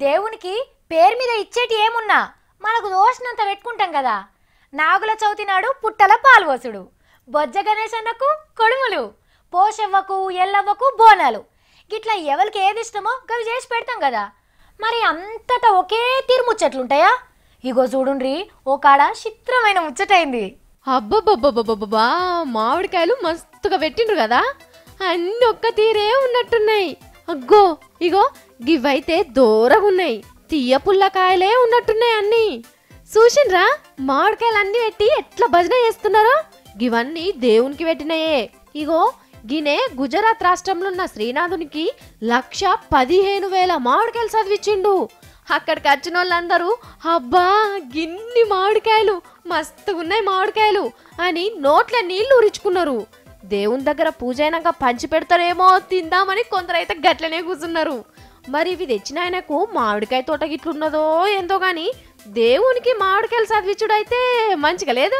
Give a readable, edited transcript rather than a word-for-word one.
దేవునికి పేరు మీద ఇచ్చేటి ఏమున్నా మనకు దోషనంత పెట్టుకుంటాం కదా. నాగుల చవితి నాడు పుట్టల పాల్వోసుడు, బొజ్జ గణేశన్నకు కొడుములు, పోషవ్వకు ఎల్లవ్వకు బోనాలు, గిట్లా ఎవరికి ఏది ఇష్టమో గవి చేసి పెడతాం కదా. మరి అంతటా ఒకే తీరు ముచ్చట్లుంటాయా? ఇగో చూడుండ్రి, ఓ కాడ చిత్రమైన ముచ్చటైంది. అబ్బబ్బబ్బబ్బబ్బా, మామిడికాయలు మస్తుగా పెట్టిండ్రు కదా, అన్ని ఒక్క తీరే ఉన్నట్టున్నాయి. అగ్గో ఇగో గివైతే దూరగున్నాయి, తీయ పుల్లకాయలే ఉన్నట్టున్నాయి అన్ని. చూసిండ్రా మామిడికాయలు అన్ని పెట్టి ఎట్లా భజన చేస్తున్నారో? గివన్నీ దేవునికి పెట్టినాయే. ఇగో గినే గుజరాత్ రాష్ట్రంలో ఉన్న శ్రీనాథునికి 1,15,000 మామిడికాయలు చదివిచ్చిండు. అక్కడికి వచ్చిన వాళ్ళందరూ అబ్బా గిన్ని మామిడికాయలు, మస్తుగున్నాయి మామిడికాయలు అని నోట్ల నీళ్లు ఉరించుకున్నారు. దేవుని దగ్గర పూజ అయినాక పంచి పెడతారేమో తిందామని కొందరైతే గట్లనే కూర్చున్నారు. మరి ఇవి తెచ్చిన ఆయనకు మామిడికాయ తోట గిట్లున్నదో ఏందో గాని దేవునికి మామిడికాయలు చదివించుడైతే మంచిగా లేదు.